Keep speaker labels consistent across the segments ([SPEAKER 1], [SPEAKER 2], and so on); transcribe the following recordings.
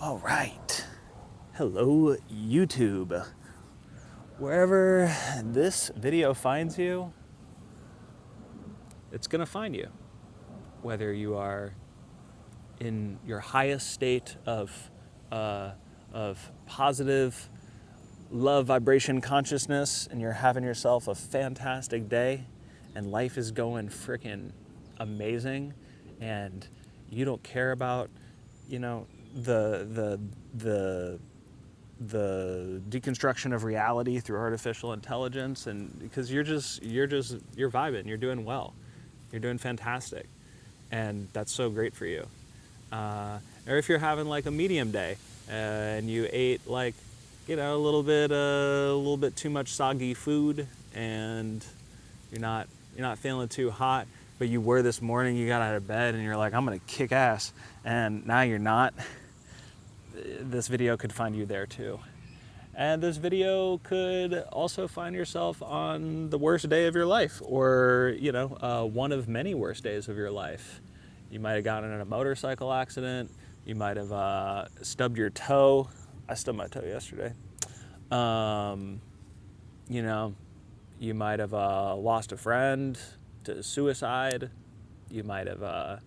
[SPEAKER 1] All right. Hello, YouTube. Wherever this video finds you, it's going to find you. Whether you are in your highest state of positive love vibration consciousness and you're having yourself a fantastic day and life is going freaking amazing and you don't care about, the deconstruction of reality through artificial intelligence, and because you're vibing, you're doing well, you're doing fantastic, and that's so great for you. Or if you're having like a medium day and you ate like a little bit too much soggy food and you're not feeling too hot, but you were this morning, you got out of bed and you're like, I'm gonna kick ass, and now you're not. This video could find you there too. And this video could also find yourself on the worst day of your life, or one of many worst days of your life. You might have gotten in a motorcycle accident. You might have stubbed your toe. I stubbed my toe yesterday. You might have lost a friend to suicide. You might have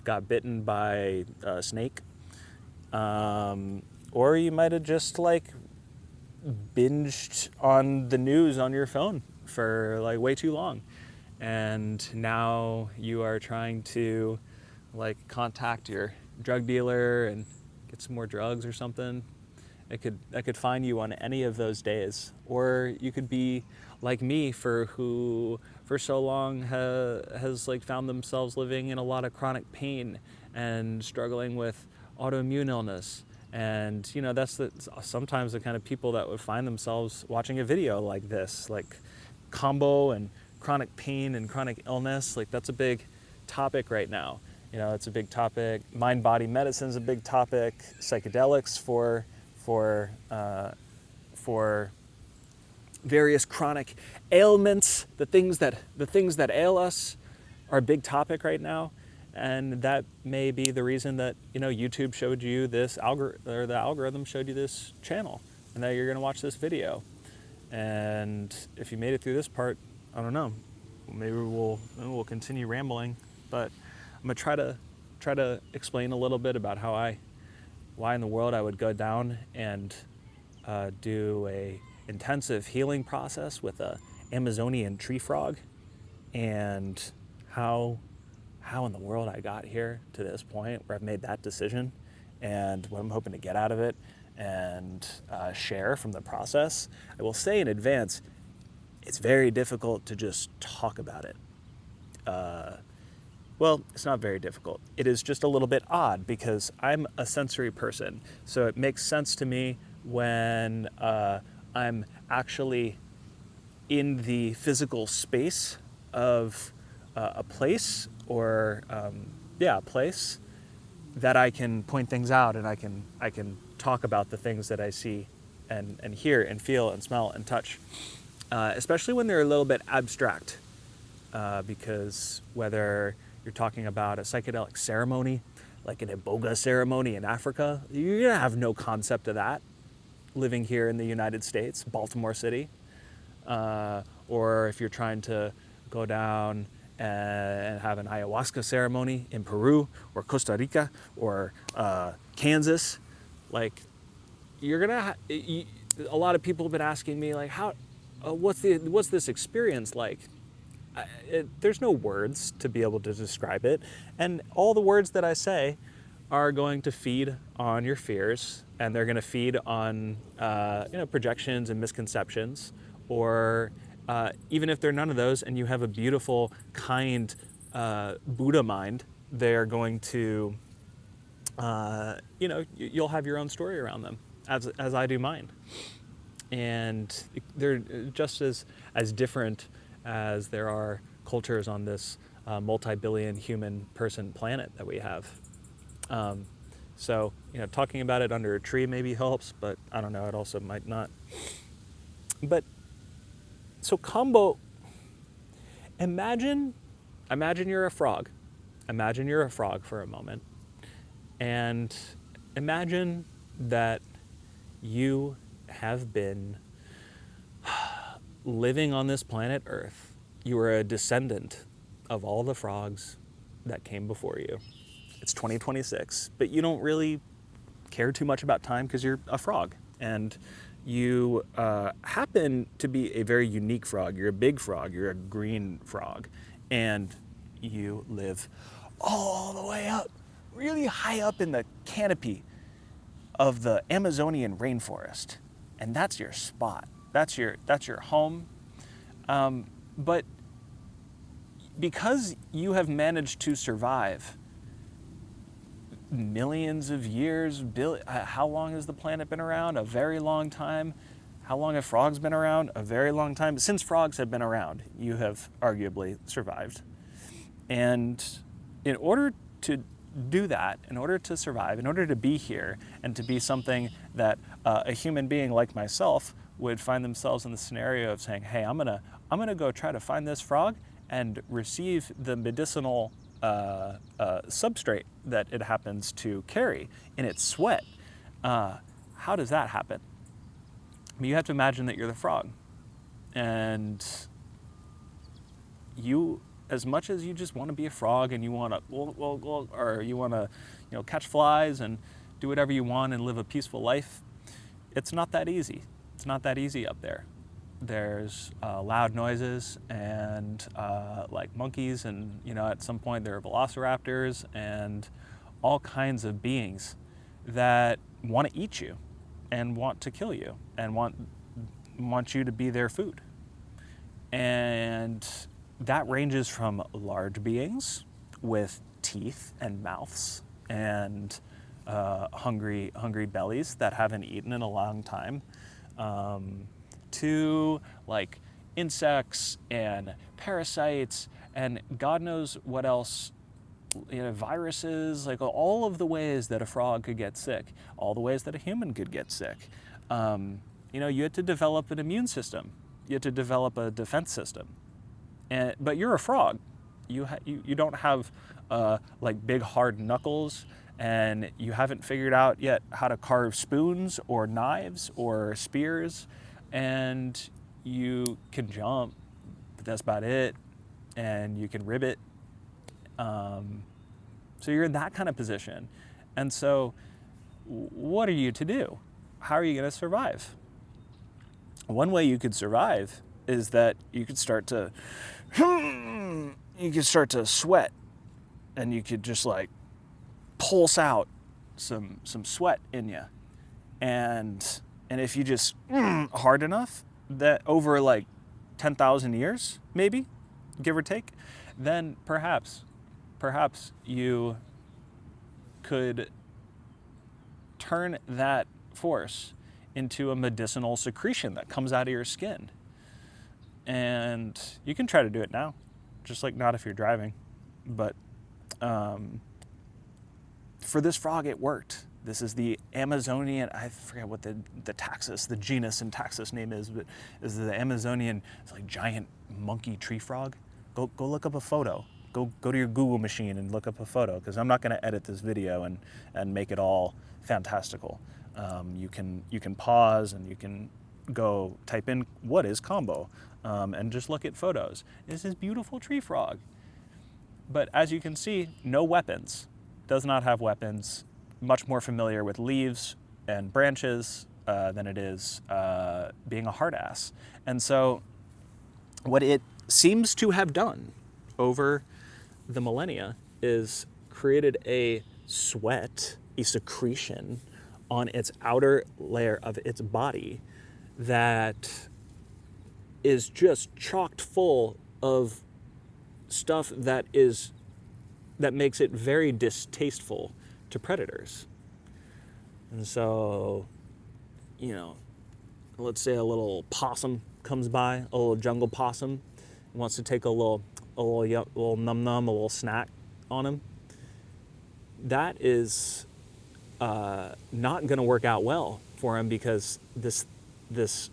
[SPEAKER 1] got bitten by a snake. Or you might have just like binged on the news on your phone for like way too long. And now you are trying to like contact your drug dealer and get some more drugs or something. It could find you on any of those days. Or you could be like me, who for so long has like found themselves living in a lot of chronic pain and struggling with autoimmune illness. And that's sometimes the kind of people that would find themselves watching a video like this, like Kambo and chronic pain and chronic illness. Like that's a big topic right now. It's a big topic. Mind-body medicine is a big topic. Psychedelics for various chronic ailments, the things that ail us, are a big topic right now. And that may be the reason that YouTube showed you this the algorithm showed you this channel, and that you're going to watch this video. And if you made it through this part, I don't know, maybe we'll continue rambling, but I'm gonna try to explain a little bit about why in the world I would go down and do a intensive healing process with a Amazonian tree frog, and how in the world I got here to this point where I've made that decision, and what I'm hoping to get out of it, and share from the process. I will say in advance, it's very difficult to just talk about it. Well, it's not very difficult. It is just a little bit odd because I'm a sensory person. So it makes sense to me when I'm actually in the physical space of a place, or a place that I can point things out, and I can talk about the things that I see and hear and feel and smell and touch, especially when they're a little bit abstract, because whether you're talking about a psychedelic ceremony, like an iboga ceremony in Africa, you're gonna have no concept of that living here in the United States, Baltimore City, or if you're trying to go down and have an ayahuasca ceremony in Peru or Costa Rica or Kansas, like you're gonna. A lot of people have been asking me like, what's this experience like? There's no words to be able to describe it, and all the words that I say are going to feed on your fears, and they're going to feed on projections and misconceptions, or even if they're none of those, and you have a beautiful, kind Buddha mind, they're going to, you'll have your own story around them, as I do mine. And they're just as different as there are cultures on this multi-billion human person planet that we have. So, talking about it under a tree maybe helps, but I don't know, it also might not. But so Kambo, imagine you're a frog. Imagine you're a frog for a moment. And Imagine that you have been living on this planet Earth. You are a descendant of all the frogs that came before you. It's 2026, but you don't really care too much about time because you're a frog. And you happen to be a very unique frog. You're a big frog. You're a green frog. And you live all the way up, really high up in the canopy of the Amazonian rainforest. And that's your spot. That's your home. But because you have managed to survive millions of years, how long has the planet been around? A very long time. How long have frogs been around? A very long time. Since frogs have been around, you have arguably survived. And in order to do that, in order to survive, in order to be here and to be something that a human being like myself would find themselves in the scenario of saying, hey, I'm gonna go try to find this frog and receive the medicinal substrate that it happens to carry in its sweat. How does that happen? I mean, you have to imagine that you're the frog, and you, as much as you just want to be a frog and you want to, or you want to, catch flies and do whatever you want and live a peaceful life, it's not that easy. It's not that easy up there. There's loud noises and like monkeys, and at some point there are velociraptors and all kinds of beings that want to eat you and want to kill you and want you to be their food. And that ranges from large beings with teeth and mouths and hungry bellies that haven't eaten in a long time, to like insects and parasites and God knows what else, viruses, like all of the ways that a frog could get sick, all the ways that a human could get sick. You had to develop an immune system. You had to develop a defense system. But you're a frog. You don't have like big hard knuckles, and you haven't figured out yet how to carve spoons or knives or spears, and you can jump, but that's about it, and you can ribbit. So you're in that kind of position. And so what are you to do? How are you going to survive? One way you could survive is that you could start to sweat, and you could just like pulse out some sweat in you, and if you just hard enough, that over like 10,000 years, maybe, give or take, then perhaps you could turn that force into a medicinal secretion that comes out of your skin. And you can try to do it now, just like not if you're driving. But for this frog, it worked. This is the Amazonian, I forget what the genus and taxus name is, but is the Amazonian, it's like giant monkey tree frog. Go look up a photo. Go to your Google machine and look up a photo, because I'm not going to edit this video and make it all fantastical. You can pause and you can go type in what is Kambo, and just look at photos. This is beautiful tree frog. But as you can see, no weapons. Does not have weapons. Much more familiar with leaves and branches than it is being a hard ass. And so what it seems to have done over the millennia is created a sweat, a secretion on its outer layer of its body that is just chocked full of stuff that makes it very distasteful to predators. And so, let's say a little possum comes by, a little jungle possum, wants to take a little num a little snack on him. That is not going to work out well for him, because this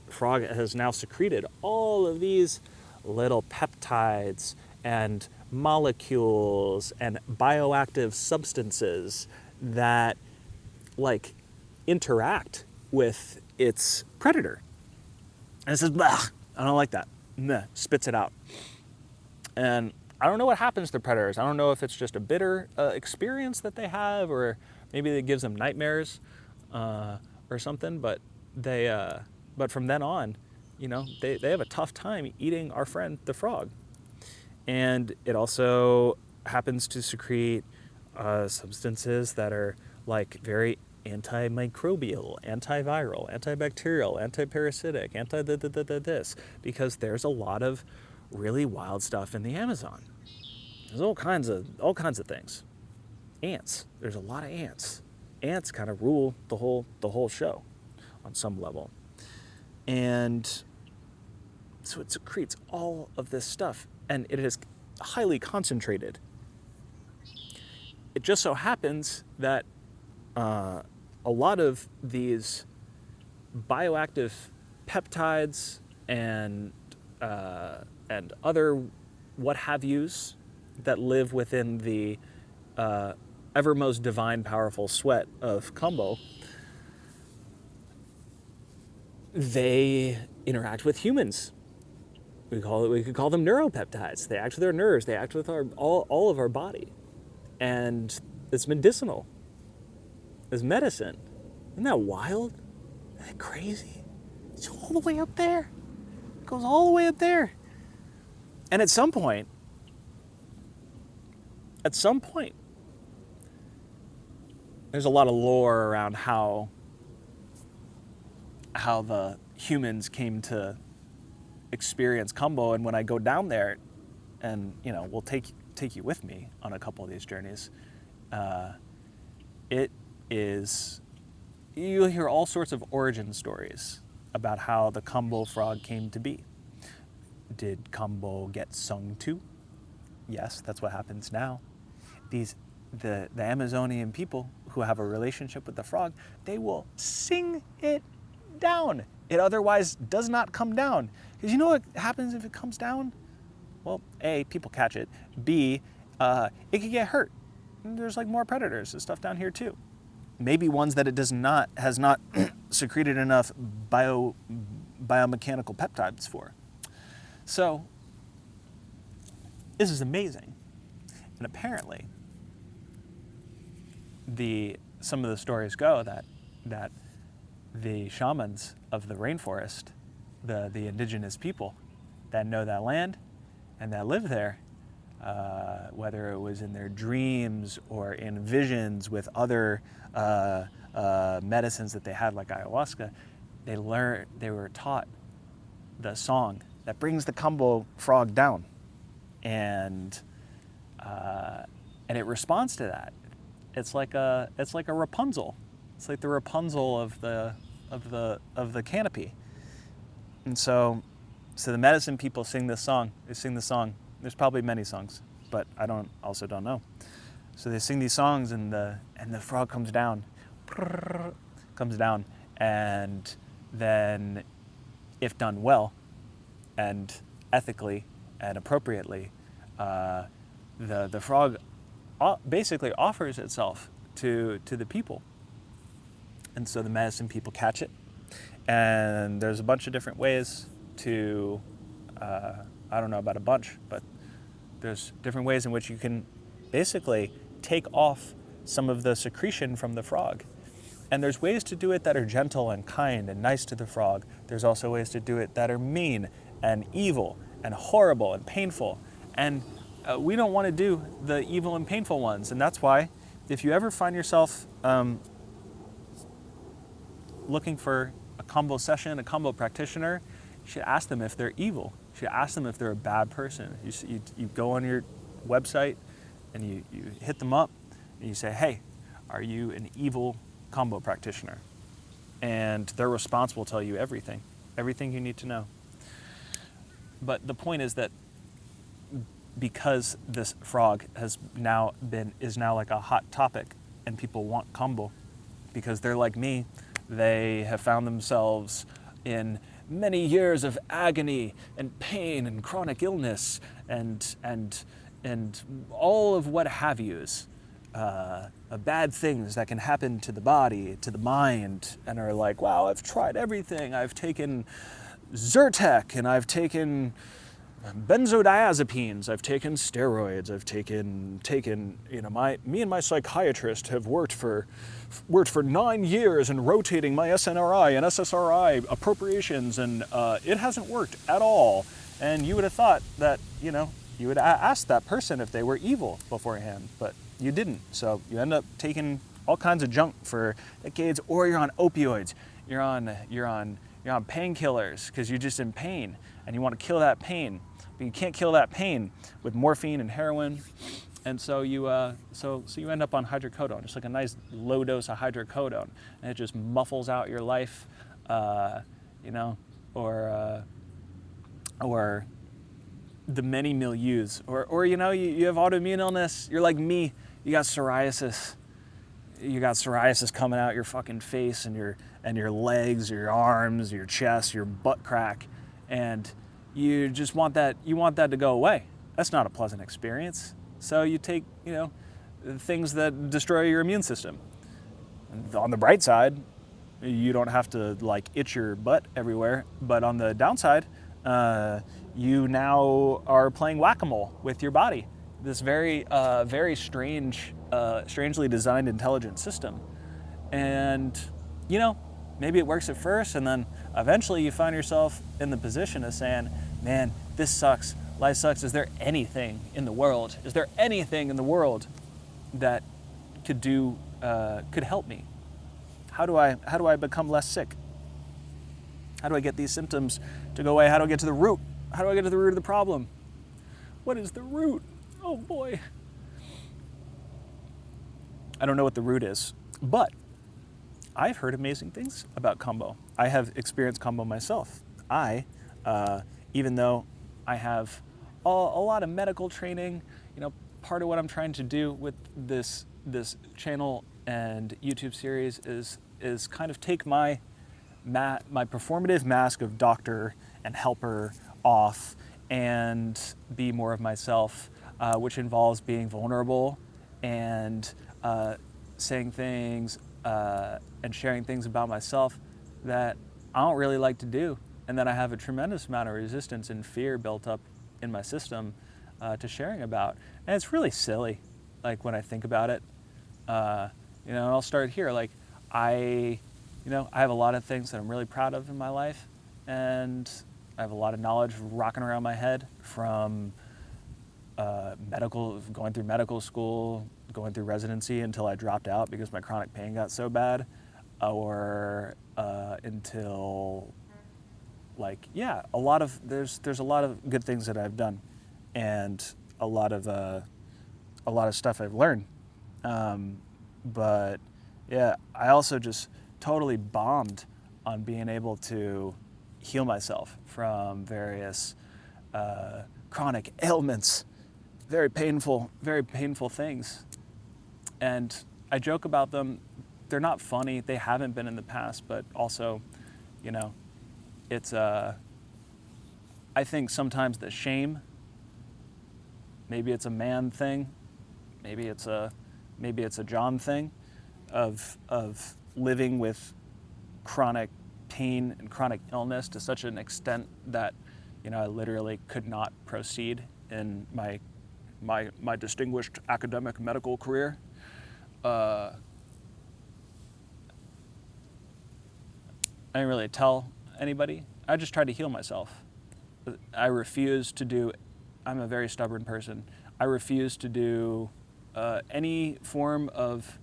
[SPEAKER 1] frog has now secreted all of these little peptides and molecules and bioactive substances that like interact with its predator. And it says, "Blah, I don't like that." Meh, spits it out. And I don't know what happens to predators. I don't know if it's just a bitter experience that they have, or maybe it gives them nightmares or something. But but from then on, they have a tough time eating our friend the frog. And it also happens to secrete substances that are like very antimicrobial, antiviral, antibacterial, antiparasitic, this, because there's a lot of really wild stuff in the Amazon. There's all kinds of things. Ants. There's a lot of ants. Ants kind of rule the whole show on some level. And so it secretes all of this stuff, and it is highly concentrated. It just so happens that a lot of these bioactive peptides and other what have yous that live within the ever most divine, powerful sweat of Kambo, they interact with humans. We could call them neuropeptides. They act with our nerves. They act with all of our body, and it's medicinal. It's medicine. Isn't that wild? Isn't that crazy? It's all the way up there. It goes all the way up there. And at some point, there's a lot of lore around how the humans came to experience Kambo. And when I go down there, and we'll take you with me on a couple of these journeys, you'll hear all sorts of origin stories about how the Kambo frog came to be. Did Kambo get sung to? Yes, that's what happens now. The Amazonian people who have a relationship with the frog, they will sing it down. It otherwise does not come down. Because you know what happens if it comes down? Well, A, people catch it. B, it could get hurt. And there's like more predators and stuff down here too. Maybe ones that it has not secreted enough biomechanical peptides for. So this is amazing. And apparently some of the stories go that the shamans of the rainforest, the indigenous people that know that land and that live there, whether it was in their dreams or in visions with other medicines that they had, like ayahuasca, they were taught the song that brings the Kambo frog down, and it responds to that. It's like a Rapunzel. It's like the Rapunzel of the canopy. And so the medicine people sing this song. They sing the song. There's probably many songs, but I don't know. So they sing these songs, and the frog comes down, and then, if done well, and ethically and appropriately, the frog basically offers itself to the people. And so the medicine people catch it, and there's a bunch of different ways to, I don't know about a bunch, but there's different ways in which you can basically take off some of the secretion from the frog. And there's ways to do it that are gentle and kind and nice to the frog. There's also ways to do it that are mean and evil and horrible and painful. And we don't want to do the evil and painful ones. And that's why, if you ever find yourself looking for a Kambo session, a Kambo practitioner, you should ask them if they're evil. You should ask them if they're a bad person. You go on your website and you hit them up and you say, hey, are you an evil Kambo practitioner? And their response will tell you everything you need to know. But the point is that because this frog is now like a hot topic, and people want Kambo because they're like me, they have found themselves in many years of agony and pain and chronic illness and all of what have yous bad things that can happen to the body, to the mind, and are like, wow, I've tried everything. I've taken Zyrtec, and I've taken benzodiazepines, I've taken steroids, I've taken, me and my psychiatrist have worked for 9 years in rotating my SNRI and SSRI appropriations, and it hasn't worked at all. And you would have thought that, you would ask that person if they were evil beforehand, but you didn't. So you end up taking all kinds of junk for decades, or you're on opioids, you're on painkillers because you're just in pain and you want to kill that pain. But you can't kill that pain with morphine and heroin, and so you end up on hydrocodone, just like a nice low dose of hydrocodone, and it just muffles out your life, or the many milieus, or you have autoimmune illness. You're like me, you got psoriasis. You got psoriasis coming out your fucking face and your legs, your arms, your chest, your butt crack, and you just want that to go away. That's not a pleasant experience. So you take, things that destroy your immune system. And on the bright side, you don't have to itch your butt everywhere. But on the downside, you now are playing whack-a-mole with your body. This very strangely designed intelligent system. And, maybe it works at first, and then eventually you find yourself in the position of saying, man, this sucks, life sucks. Is there anything in the world that could help me? How do I become less sick? How do I get these symptoms to go away? How do I get to the root? How do I get to the root of the problem? What is the root? Oh boy. I don't know what the root is, but I've heard amazing things about Kambo. I have experienced Kambo myself. Even though I have a lot of medical training, part of what I'm trying to do with this channel and YouTube series is kind of take my performative mask of doctor and helper off and be more of myself, which involves being vulnerable and saying things and sharing things about myself that I don't really like to do, and that I have a tremendous amount of resistance and fear built up in my system to sharing about. And it's really silly, when I think about it. I'll start here. I have a lot of things that I'm really proud of in my life, and I have a lot of knowledge rocking around my head from going through medical school, going through residency until I dropped out because my chronic pain got so bad, or until there's a lot of good things that I've done, and a lot of stuff I've learned. But yeah, I also just totally bombed on being able to heal myself from various chronic ailments, very painful things. And I joke about them. They're not funny. They haven't been in the past, but also, it's I think sometimes the shame, maybe it's a man thing, maybe it's a John thing, of living with chronic pain and chronic illness to such an extent that I literally could not proceed in my distinguished academic medical career. I didn't really tell anybody. I just tried to heal myself. I'm a very stubborn person. I refuse to do any form of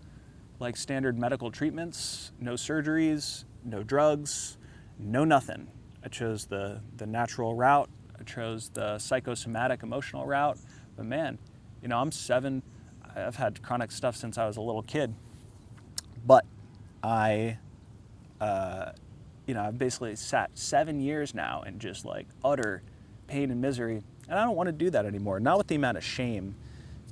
[SPEAKER 1] standard medical treatments, no surgeries, no drugs, no nothing. I chose the natural route. I chose the psychosomatic emotional route. But man, I'm 7. I've had chronic stuff since I was a little kid. But I've basically sat 7 years now in just utter pain and misery. And I don't want to do that anymore. Not with the amount of shame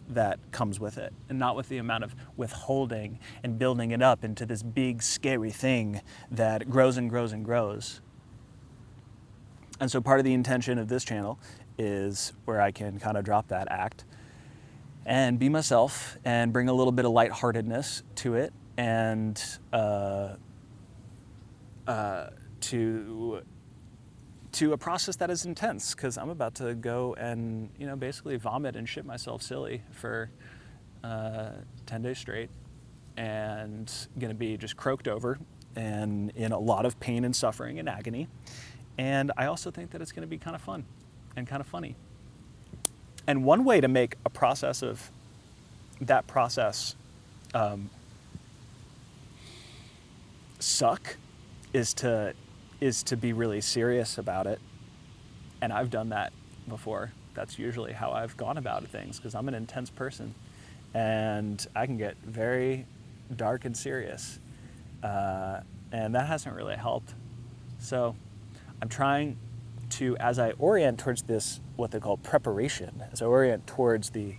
[SPEAKER 1] that comes with it, and not with the amount of withholding and building it up into this big, scary thing that grows and grows and grows. And so part of the intention of this channel is where I can kind of drop that act and be myself and bring a little bit of lightheartedness to it, and to a process that is intense, because I'm about to go and basically vomit and shit myself silly for 10 days straight, and gonna be just croaked over and in a lot of pain and suffering and agony. And I also think that it's gonna be kind of fun and kind of funny. And one way to make a process of that process suck is to be really serious about it. And I've done that before. That's usually how I've gone about things, because I'm an intense person and I can get very dark and serious. And that hasn't really helped. So I'm trying to, as I orient towards this, what they call preparation, as I orient towards the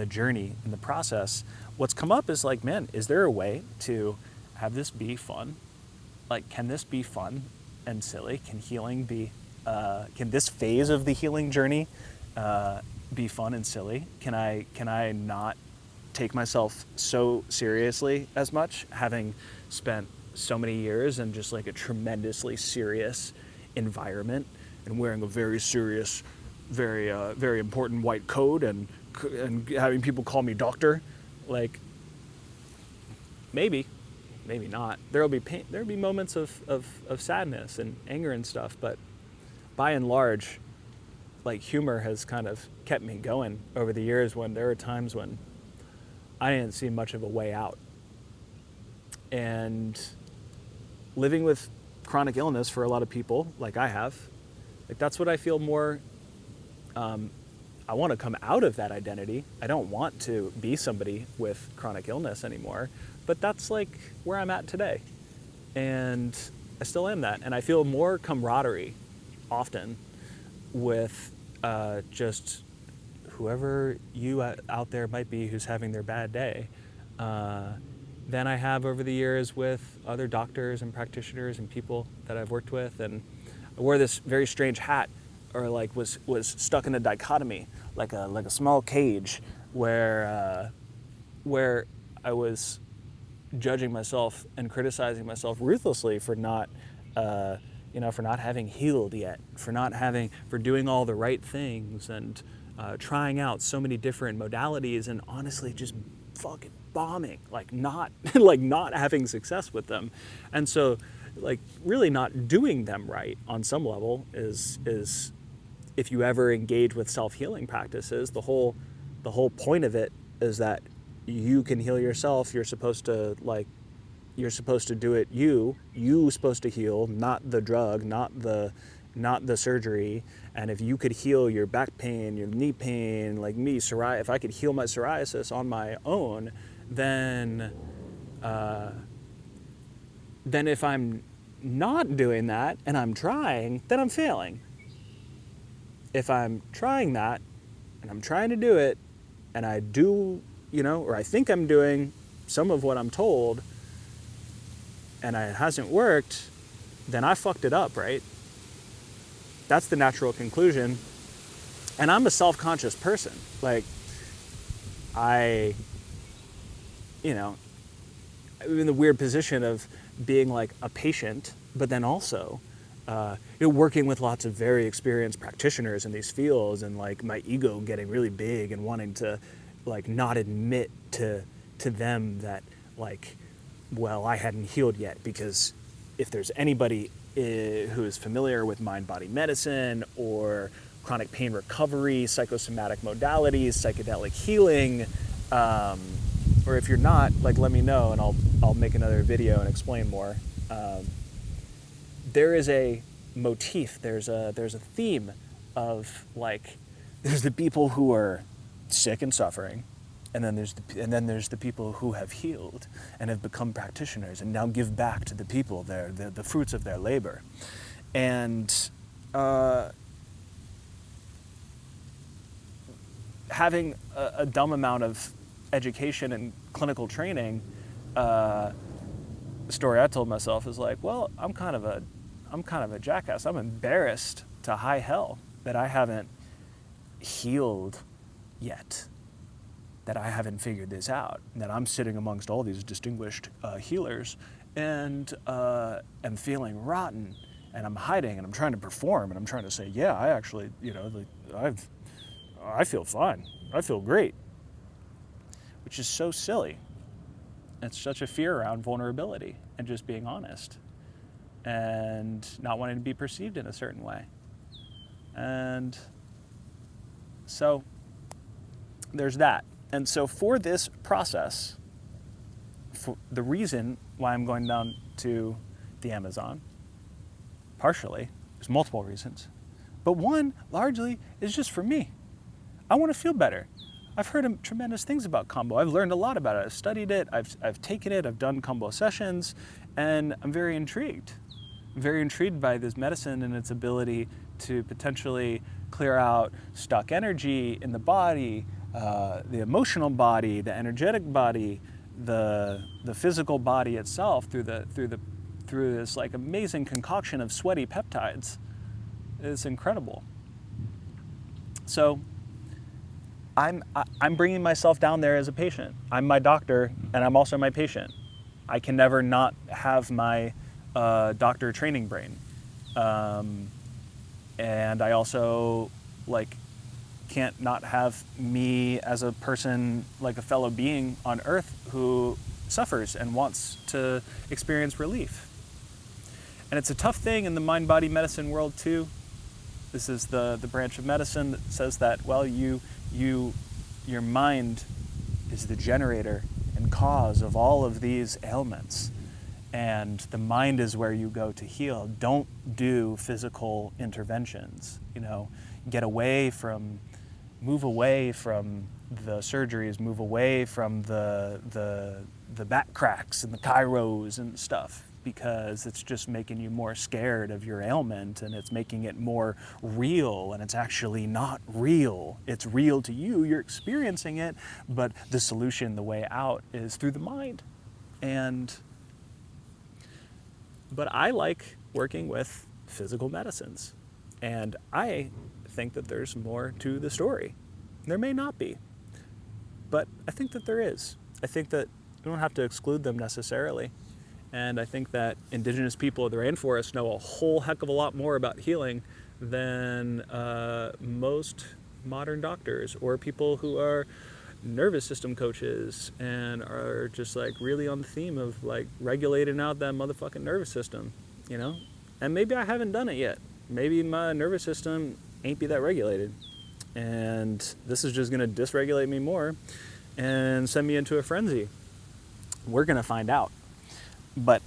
[SPEAKER 1] journey and the process, what's come up is like, man, is there a way to have this be fun? Like, can this be fun and silly? Can healing be, can this phase of the healing journey be fun and silly? Can I not take myself so seriously as much, having spent so many years in just like a tremendously serious environment and wearing a very serious, very important white coat and having people call me doctor? Like, maybe not. There'll be pain, there'll be moments of sadness and anger and stuff, but by and large, like, humor has kind of kept me going over the years when there were times when I didn't see much of a way out. And living with chronic illness for a lot of people, like I have, like, that's what I feel more, I want to come out of that identity. I don't want to be somebody with chronic illness anymore, but that's like where I'm at today. And I still am that. And I feel more camaraderie often with just whoever you out there might be who's having their bad day than I have over the years with other doctors and practitioners and people that I've worked with. And I wore this very strange hat, or like was stuck in a dichotomy, like a small cage where I was judging myself and criticizing myself ruthlessly for not for not having healed yet, for doing all the right things and trying out so many different modalities and honestly just fucking bombing, like not having success with them. And so, like, really not doing them right on some level is if you ever engage with self-healing practices, the whole point of it is that you can heal yourself. You're supposed to do it. You supposed to heal, not the drug, not the surgery. And if you could heal your back pain, your knee pain, like me, if I could heal my psoriasis on my own, then if I'm not doing that and I'm trying, then I'm failing. If I'm trying that and I'm trying to do it and I do, or I think I'm doing some of what I'm told and it hasn't worked, then I fucked it up, right? That's the natural conclusion. And I'm a self-conscious person. Like, I'm in the weird position of being like a patient, but then also working with lots of very experienced practitioners in these fields, and like my ego getting really big and wanting to like not admit to them that, like, well, I hadn't healed yet, because if there's anybody who is familiar with mind-body medicine or chronic pain recovery, psychosomatic modalities, psychedelic healing, or if you're not, like, let me know and I'll make another video and explain more. There is a motif, there's a theme of, like, there's the people who are sick and suffering, and then there's the people who have healed and have become practitioners and now give back to the people the fruits of their labor. And having a dumb amount of education and clinical training, the story I told myself is like, well, I'm kind of a jackass. I'm embarrassed to high hell that I haven't healed yet. that I haven't figured this out, and that I'm sitting amongst all these distinguished healers and am feeling rotten, and I'm hiding, and I'm trying to perform, and I'm trying to say, yeah, I actually, I feel fine. I feel great, which is so silly. It's such a fear around vulnerability and just being honest and not wanting to be perceived in a certain way. And so there's that. And so for this process, for the reason why I'm going down to the Amazon, partially, there's multiple reasons, but one largely is just for me. I want to feel better. I've heard tremendous things about Kambo. I've learned a lot about it. I've studied it. I've taken it. I've done Kambo sessions, and I'm very intrigued. I'm very intrigued by this medicine and its ability to potentially clear out stuck energy in the body, the emotional body, the energetic body, the physical body itself through this like amazing concoction of sweaty peptides. It's incredible. So I'm bringing myself down there as a patient. I'm my doctor, and I'm also my patient. I can never not have my doctor training brain. And I also can't not have me as a person, like a fellow being on earth who suffers and wants to experience relief. And it's a tough thing in the mind-body medicine world too. This is the branch of medicine that says that, well, your mind is the generator and cause of all of these ailments. And the mind is where you go to heal. Don't do physical interventions. Move away from the surgeries, move away from the back cracks and the chiros and stuff, because it's just making you more scared of your ailment, and it's making it more real, and it's actually not real. It's real to you, you're experiencing it, but the solution, the way out, is through the mind. But I like working with physical medicines, and I think that there's more to the story. There may not be, but I think that there is. I think that we don't have to exclude them necessarily. And I think that indigenous people of the rainforest know a whole heck of a lot more about healing than most modern doctors or people who are nervous system coaches and are just really on the theme of regulating out that motherfucking nervous system, And maybe I haven't done it yet. Maybe my nervous system ain't be that regulated. And this is just gonna dysregulate me more and send me into a frenzy. We're gonna find out. But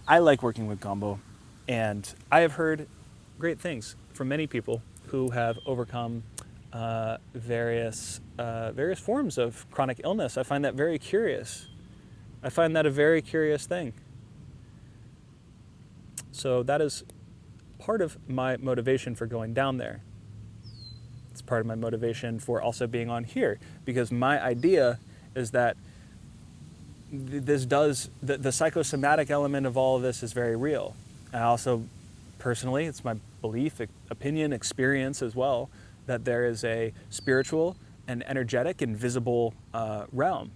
[SPEAKER 1] I like working with Kambo, and I have heard great things from many people who have overcome various forms of chronic illness. I find that very curious. I find that a very curious thing. So that is part of my motivation for going down there. It's part of my motivation for also being on here, because my idea is that the psychosomatic element of all of this is very real. I also, personally, it's my belief, opinion, experience as well, that there is a spiritual and energetic and visible realm.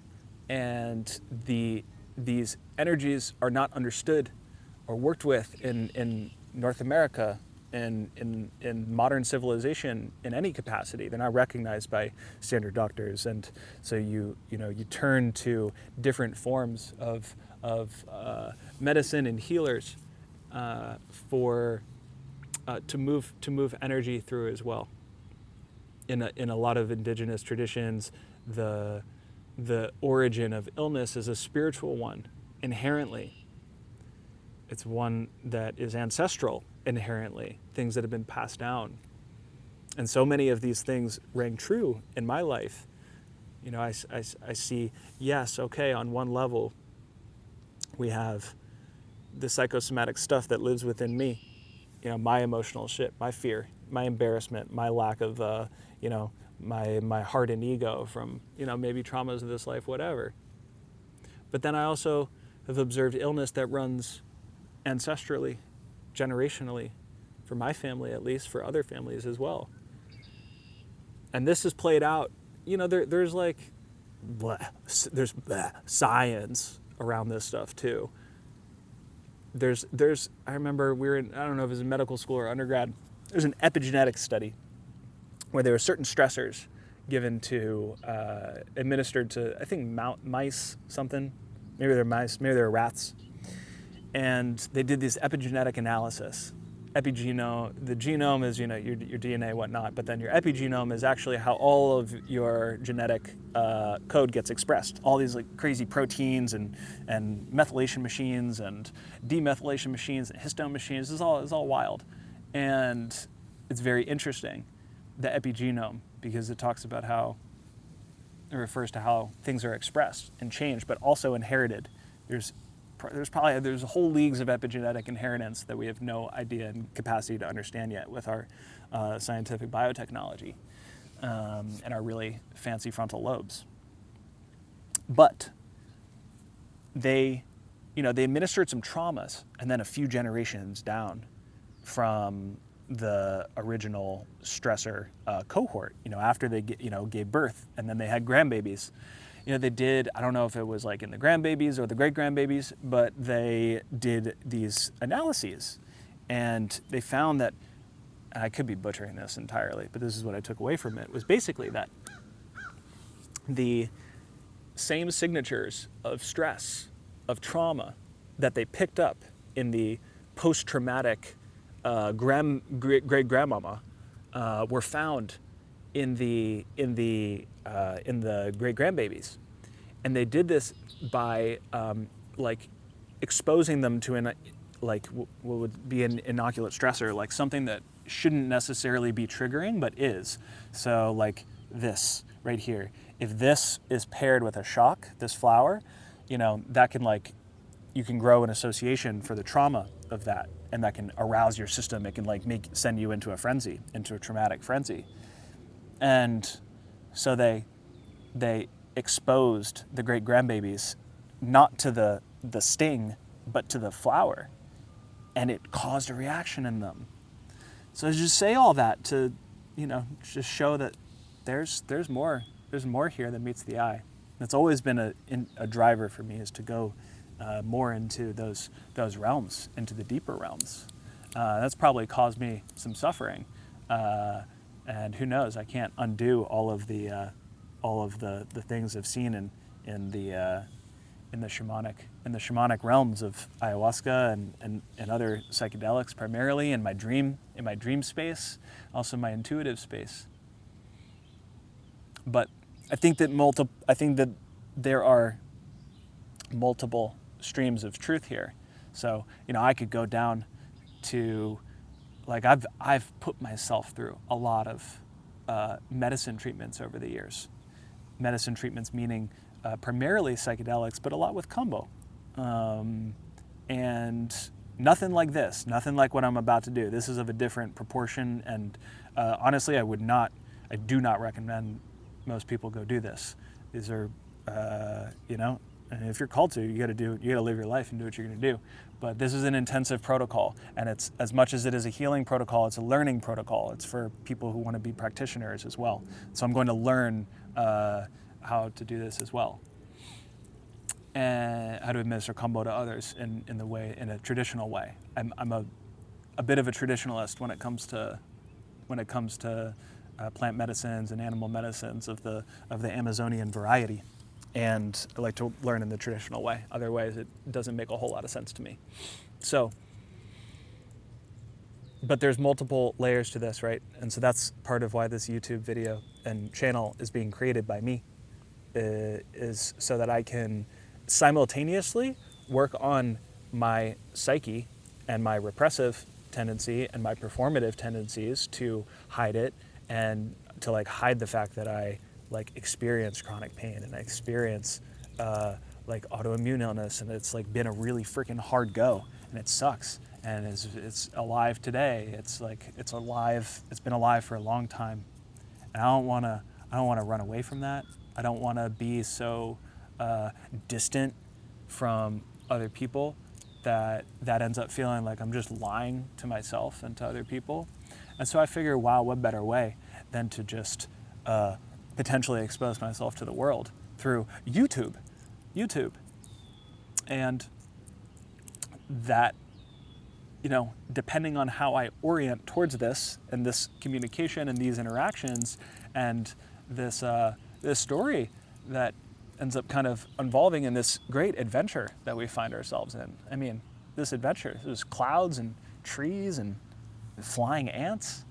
[SPEAKER 1] And these energies are not understood or worked with in North America, in modern civilization in any capacity. They're not recognized by standard doctors, and so you turn to different forms of medicine and healers to move energy through as well. In a lot of indigenous traditions, the origin of illness is a spiritual one inherently. It's one that is ancestral inherently, things that have been passed down. And so many of these things rang true in my life. I see, yes, okay, on one level, we have the psychosomatic stuff that lives within me. My emotional shit, my fear, my embarrassment, my lack of, my heart and ego from, maybe traumas of this life, whatever. But then I also have observed illness that runs ancestrally, generationally, for my family at least, for other families as well. And this is played out, there's there's science around this stuff too. There's I remember we were in, I don't know if it was in medical school or undergrad, there's an epigenetics study where there were certain stressors given to, administered to, I think mice, something, maybe they're mice, maybe they're rats. And they did this epigenetic analysis. Epigenome, the genome is, your DNA, whatnot, but then your epigenome is actually how all of your genetic code gets expressed. All these like crazy proteins and methylation machines and demethylation machines and histone machines, it's all wild. And it's very interesting, the epigenome, because it talks about how, it refers to how things are expressed and changed, but also inherited. There's whole leagues of epigenetic inheritance that we have no idea and capacity to understand yet with our scientific biotechnology and our really fancy frontal lobes. But they administered some traumas, and then a few generations down from the original stressor cohort, after they gave birth, and then they had grandbabies. They did, I don't know if it was like in the grandbabies or the great-grandbabies, but they did these analyses. And they found that, and I could be butchering this entirely, but this is what I took away from it, was basically that the same signatures of stress, of trauma, that they picked up in the post-traumatic great-grandmama were found in the great-grandbabies. And they did this by exposing them to what would be an inoculate stressor, like something that shouldn't necessarily be triggering, but is. So like this right here, if this is paired with a shock, this flower, that can you can grow an association for the trauma of that, and that can arouse your system. It can send you into a frenzy, into a traumatic frenzy. And so they exposed the great-grandbabies not to the sting, but to the flower, and it caused a reaction in them. So I just say all that to, just show that there's more here than meets the eye. That's always been a driver for me, is to go more into those realms, into the deeper realms. That's probably caused me some suffering. And who knows? I can't undo all of the things I've seen in the shamanic realms of ayahuasca and other psychedelics, primarily in my dream space, also my intuitive space. But I think that there are multiple streams of truth here. So I could go down to, I've put myself through a lot of medicine treatments over the years. Medicine treatments meaning primarily psychedelics, but a lot with Kambo. And nothing like this, nothing like what I'm about to do. This is of a different proportion, and honestly, I do not recommend most people go do this. These are, and if you're called to, you got to live your life and do what you're going to do. But this is an intensive protocol, and it's, as much as it is a healing protocol, it's a learning protocol. It's for people who want to be practitioners as well. So I'm going to learn how to do this as well, and how to administer Kambo to others in a traditional way. I'm a bit of a traditionalist when it comes to plant medicines and animal medicines of the Amazonian variety. And I like to learn in the traditional way. Other ways, it doesn't make a whole lot of sense to me. So, but there's multiple layers to this, right? And so that's part of why this YouTube video and channel is being created by me, is so that I can simultaneously work on my psyche and my repressive tendency and my performative tendencies to hide it, and to hide the fact that I experience chronic pain, and I experience autoimmune illness, and it's been a really freaking hard go, and it sucks, and it's alive today. It's alive. It's been alive for a long time, and I don't want to run away from that. I don't want to be so distant from other people that ends up feeling like I'm just lying to myself and to other people. And so I figure, wow, what better way than to just potentially expose myself to the world through YouTube. And that, depending on how I orient towards this and this communication and these interactions and this story that ends up kind of evolving in this great adventure that we find ourselves in. I mean, this adventure, there's clouds and trees and flying ants.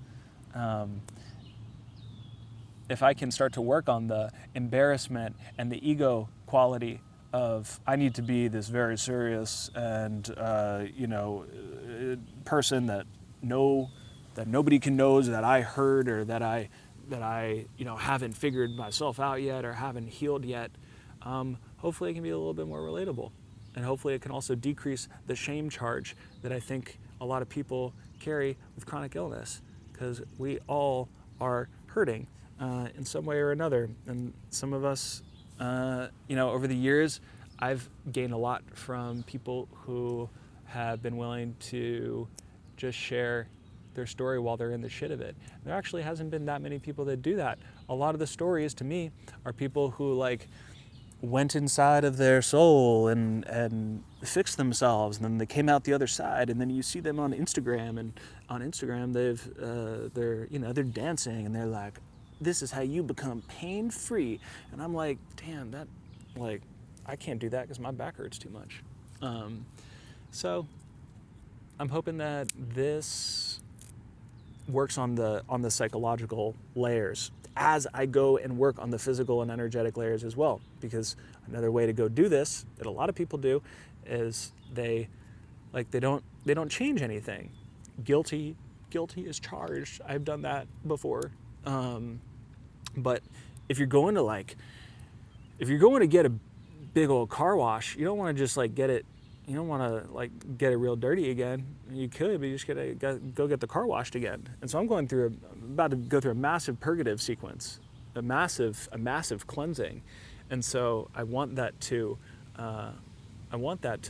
[SPEAKER 1] If I can start to work on the embarrassment and the ego quality of I need to be this very serious and person that nobody can know that I heard, or that I haven't figured myself out yet or haven't healed yet. Hopefully it can be a little bit more relatable, and hopefully it can also decrease the shame charge that I think a lot of people carry with chronic illness, because we all are hurting in some way or another. And some of us, over the years, I've gained a lot from people who have been willing to just share their story while they're in the shit of it. There actually hasn't been that many people that do that. A lot of the stories to me are people who went inside of their soul and fixed themselves, and then they came out the other side, and then you see them on Instagram, and on Instagram they're dancing, and they're like, this is how you become pain-free. And I'm like, damn, I can't do that because my back hurts too much. So I'm hoping that this works on the psychological layers as I go and work on the physical and energetic layers as well. Because another way to go do this that a lot of people do is they don't change anything. Guilty is charged. I've done that before. But if you're going to get a big old car wash, you don't want to just get it. You don't want to get it real dirty again. You could, but you just gotta go get the car washed again. And so I'm about to go through a massive purgative sequence, a massive cleansing. And so I want that to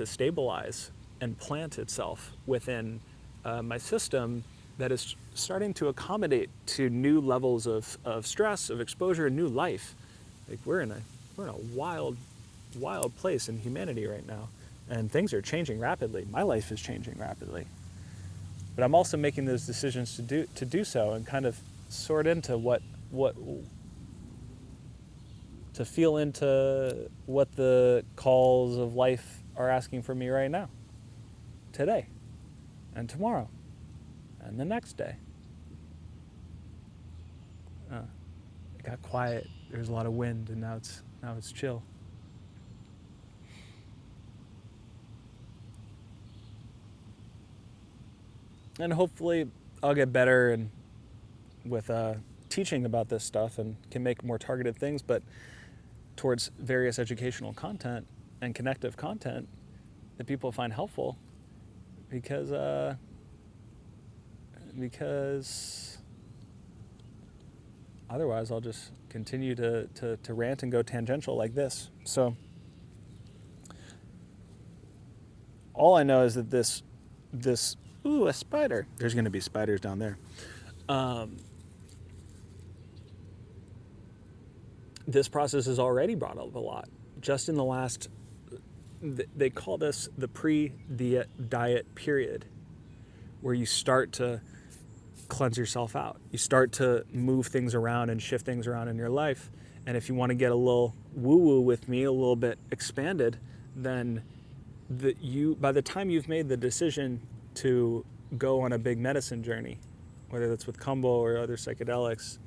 [SPEAKER 1] stabilize and plant itself within my system that is starting to accommodate to new levels of stress, of exposure, and new life. We're in a wild place in humanity right now, and things are changing rapidly. My life is changing rapidly, but I'm also making those decisions to do so, and kind of sort into to feel into what the calls of life are asking for me right now, today, and tomorrow, and the next day. It got quiet. There's a lot of wind, and now it's chill. And hopefully I'll get better and with teaching about this stuff, and can make more targeted things, but towards various educational content and connective content that people find helpful, because otherwise I'll just continue to rant and go tangential like this. So all I know is that this ooh, a spider. There's going to be spiders down there. This process has already brought up a lot. Just in the last, they call this the pre-diet period, where you start to cleanse yourself out. You start to move things around and shift things around in your life. And if you want to get a little woo-woo with me, a little bit expanded, then by the time you've made the decision to go on a big medicine journey, whether that's with Kambo or other psychedelics,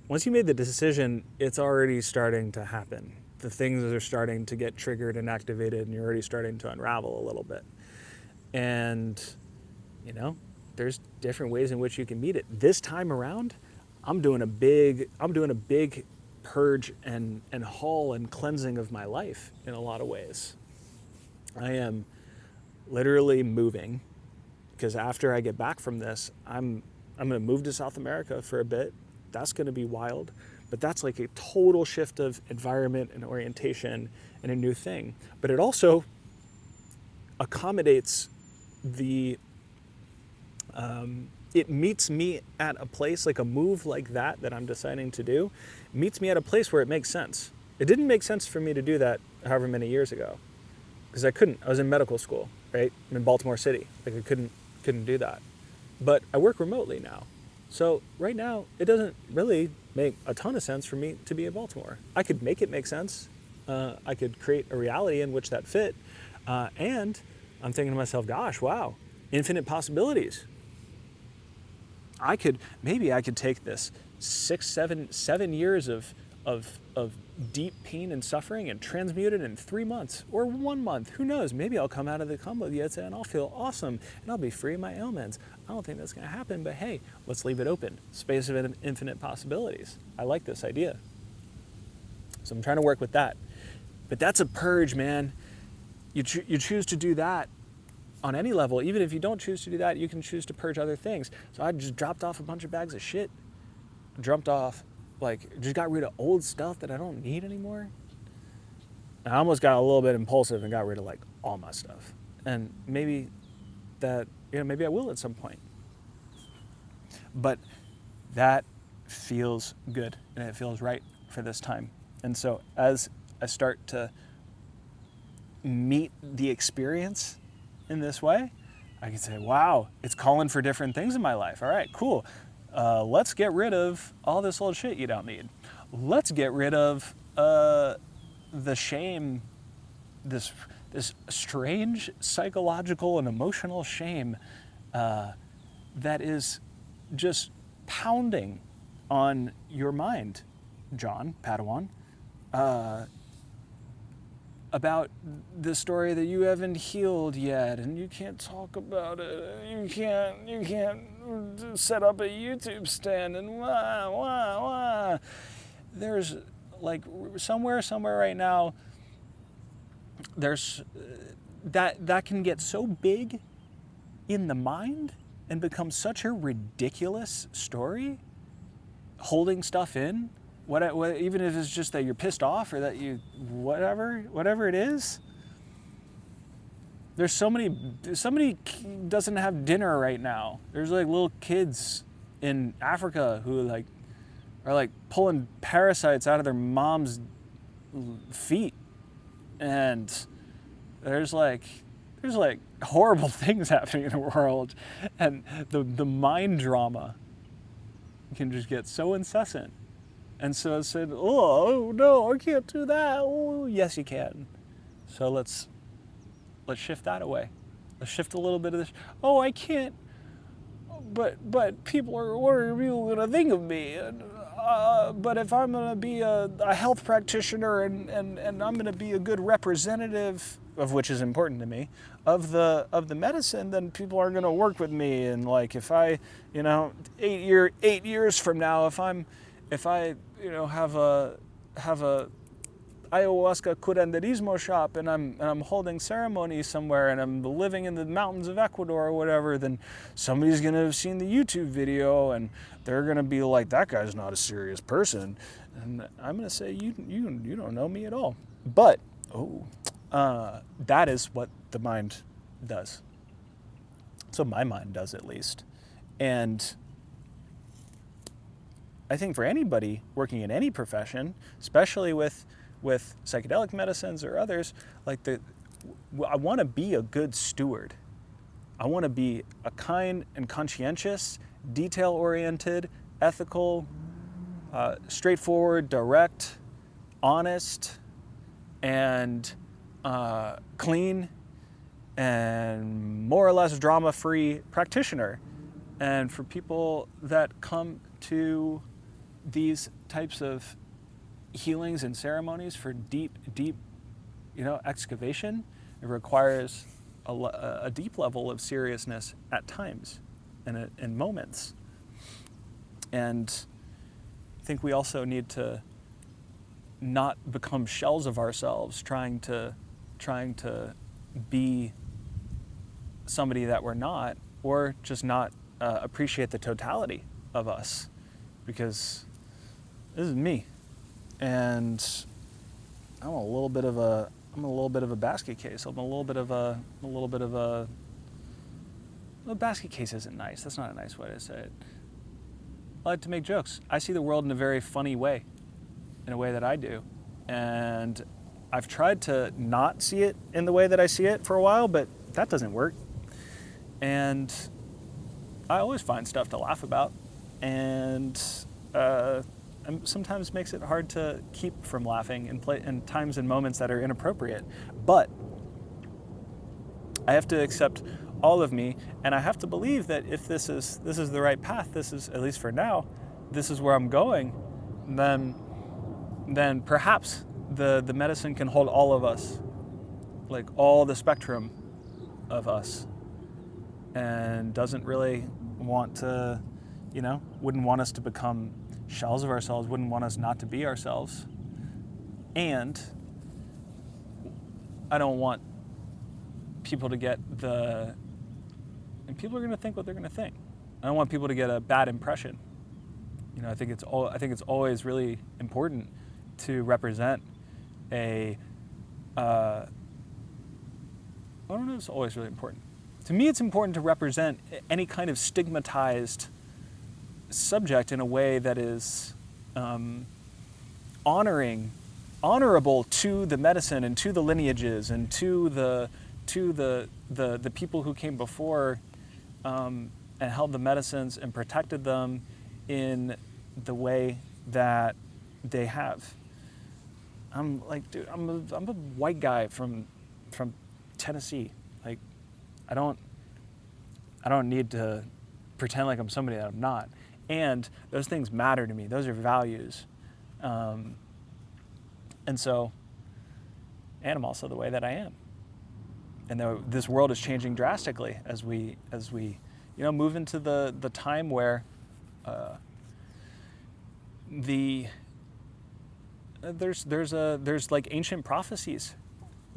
[SPEAKER 1] once you made the decision, it's already starting to happen. The things are starting to get triggered and activated, and you're already starting to unravel a little bit. And, there's different ways in which you can meet it. This time around, I'm doing a big purge and haul and cleansing of my life in a lot of ways. I am literally moving, because after I get back from this, I'm going to move to South America for a bit. That's going to be wild, but that's like a total shift of environment and orientation and a new thing. But it also accommodates it meets me at a place, like a move like that I'm deciding to do, meets me at a place where it makes sense. It didn't make sense for me to do that however many years ago, because I couldn't. I was in medical school, right? I'm in Baltimore City. Like I couldn't do that. But I work remotely now. So right now, it doesn't really make a ton of sense for me to be in Baltimore. I could make it make sense. I could create a reality in which that fit. And I'm thinking to myself, gosh, wow, infinite possibilities. Maybe I could take this 7 years of deep pain and suffering and transmute it in 3 months or 1 month. Who knows? Maybe I'll come out of the Kambo and I'll feel awesome and I'll be free of my ailments. I don't think that's going to happen, but hey, let's leave it open. Space of infinite possibilities. I like this idea. So I'm trying to work with that. But that's a purge, man. You choose to do that on any level. Even if you don't choose to do that, you can choose to purge other things. So I just dropped off a bunch of bags of shit. Just got rid of old stuff that I don't need anymore. I almost got a little bit impulsive and got rid of like all my stuff. And maybe maybe I will at some point. But that feels good and it feels right for this time. And so as I start to meet the experience in this way, I can say, wow, it's calling for different things in my life. All right, cool. Let's get rid of all this old shit you don't need. Let's get rid of the shame, this strange psychological and emotional shame that is just pounding on your mind, John Padawan, about the story that you haven't healed yet, and you can't talk about it. You can't set up a YouTube stand and wah. There's like somewhere right now. There's that can get so big in the mind and become such a ridiculous story, holding stuff in. What, even if it's just that you're pissed off or that you whatever it is. There's somebody doesn't have dinner right now. There's like little kids in Africa who are like pulling parasites out of their mom's feet, and there's like horrible things happening in the world, and the mind drama can just get so incessant. And so I said, oh no, I can't do that. Oh, yes, you can. So let's shift that away. Let's shift a little bit of this. Oh, I can't. But what are people going to think of me? But if I'm going to be a health practitioner and I'm going to be a good representative, of which is important to me, of the medicine, then people are going to work with me. And like if I, 8 years from now, if I have a ayahuasca curanderismo shop and I'm holding ceremonies somewhere and I'm living in the mountains of Ecuador or whatever, then somebody's gonna have seen the YouTube video and they're gonna be like, that guy's not a serious person, and I'm gonna say, you don't know me at all. But that is what the mind does. So my mind does, at least. And I think for anybody working in any profession, especially with psychedelic medicines or others, I want to be a good steward. I want to be a kind and conscientious, detail-oriented, ethical, straightforward, direct, honest, and clean, and more or less drama-free practitioner. And for people that come to these types of healings and ceremonies for deep, excavation, it requires a deep level of seriousness at times and in moments. And I think we also need to not become shells of ourselves, trying to be somebody that we're not, or just not appreciate the totality of us, because this is me, and I'm a little bit of a basket case. Well, basket case isn't nice. That's not a nice way to say it. I like to make jokes. I see the world in a very funny way, in a way that I do, And I've tried to not see it in the way that I see it for a while, but that doesn't work. And I always find stuff to laugh about, and sometimes makes it hard to keep from laughing in times and moments that are inappropriate. But I have to accept all of me, and I have to believe that if this is the right path, this is, at least for now, this is where I'm going, then perhaps the medicine can hold all of us, like all the spectrum of us, and doesn't really want to, wouldn't want us to become shells of ourselves, wouldn't want us not to be ourselves. And I don't want people to get and people are going to think what they're going to think. I don't want people to get a bad impression. I think it's always really important to represent I don't know, it's always really important. To me, it's important to represent any kind of stigmatized subject in a way that is honorable to the medicine and to the lineages and to the people who came before and held the medicines and protected them in the way that they have. I'm like, dude, I'm a white guy from Tennessee. Like, I don't need to pretend like I'm somebody that I'm not. And those things matter to me. Those are values. And I'm also the way that I am. And this world is changing drastically as we move into the time where there's like ancient prophecies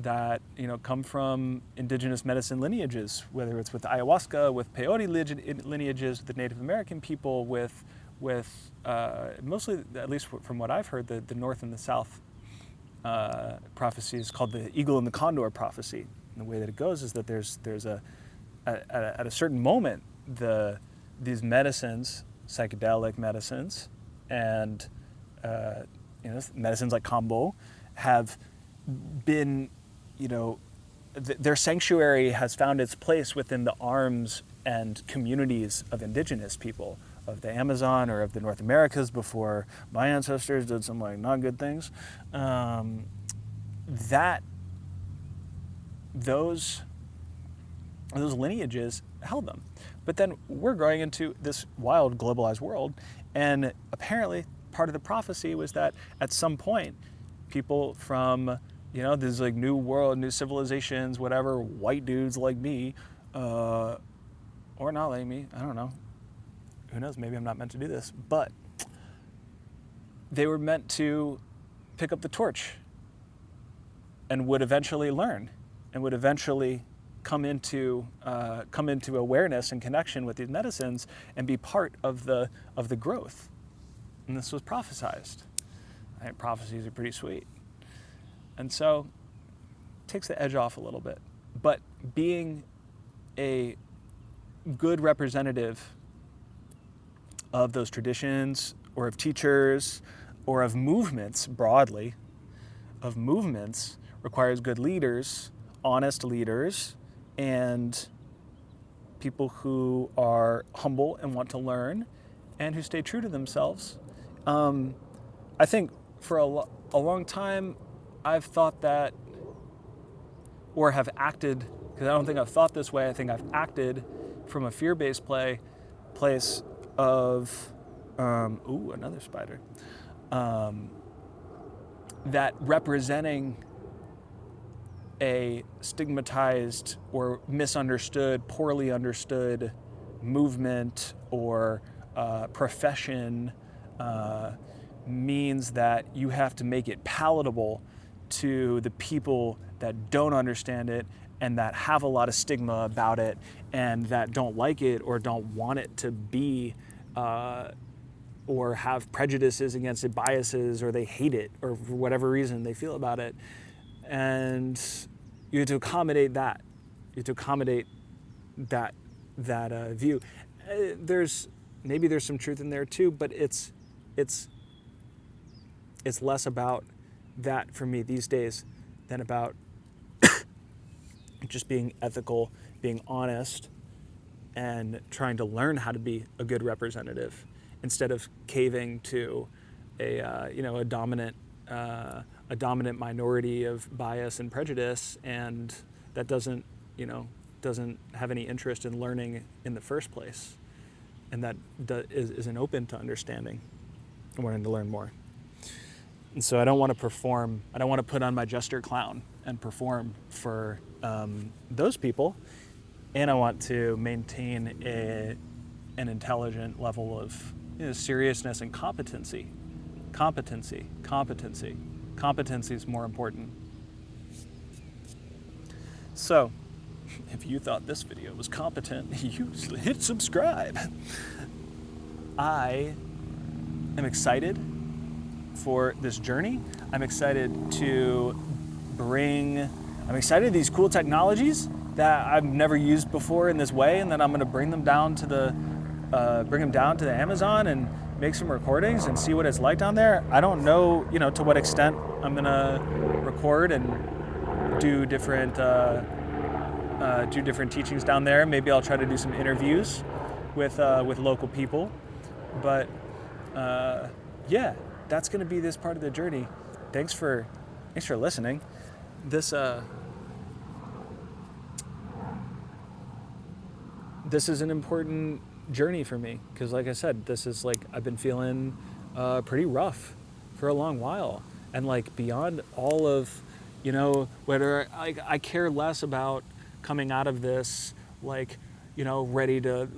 [SPEAKER 1] that come from indigenous medicine lineages, whether it's with ayahuasca, with peyote lineages, the Native American people, with mostly, at least from what I've heard, the North and the South prophecy is called the eagle and the condor prophecy. And the way that it goes is that there's at a certain moment, these medicines, psychedelic medicines, and medicines like Kambo have been, their sanctuary has found its place within the arms and communities of indigenous people of the Amazon or of the North Americas before my ancestors did some like not good things. Those lineages held them. But then we're growing into this wild globalized world, and apparently part of the prophecy was that at some point people from these like new world, new civilizations, whatever, white dudes like me, or not like me, I don't know, who knows, maybe I'm not meant to do this, but they were meant to pick up the torch and would eventually learn and would eventually come into awareness and connection with these medicines and be part of the growth. And this was prophesized. I think prophecies are pretty sweet. And so it takes the edge off a little bit. But being a good representative of those traditions or of teachers or of movements broadly, requires good leaders, honest leaders, and people who are humble and want to learn and who stay true to themselves. I think for a long time, I've thought that, or have acted, because I don't think I've thought this way, I think I've acted from a fear-based place of, another spider, that representing a stigmatized or misunderstood, poorly understood movement or profession means that you have to make it palatable to the people that don't understand it and that have a lot of stigma about it and that don't like it or don't want it to be or have prejudices against it, biases, or they hate it, or for whatever reason they feel about it. And you have to accommodate that. You have to accommodate that view. There's some truth in there too, but it's less about that for me these days than about just being ethical, being honest, and trying to learn how to be a good representative instead of caving to a dominant minority of bias and prejudice, and that doesn't have any interest in learning in the first place, and that isn't open to understanding and wanting to learn more. And so I don't want to perform. I don't want to put on my jester clown and perform for those people. And I want to maintain an intelligent level of seriousness and competency. Competency is more important. So, if you thought this video was competent, you hit subscribe. I am excited for this journey. I'm excited these cool technologies that I've never used before in this way, and then I'm going to bring them down to the Amazon and make some recordings and see what it's like down there. I don't know, to what extent I'm going to record and do different teachings down there. Maybe I'll try to do some interviews with local people. But yeah, that's going to be this part of the journey. Thanks for listening. This is an important journey for me because, like I said, this is I've been feeling pretty rough for a long while, and beyond all of whether I care less about coming out of this ready to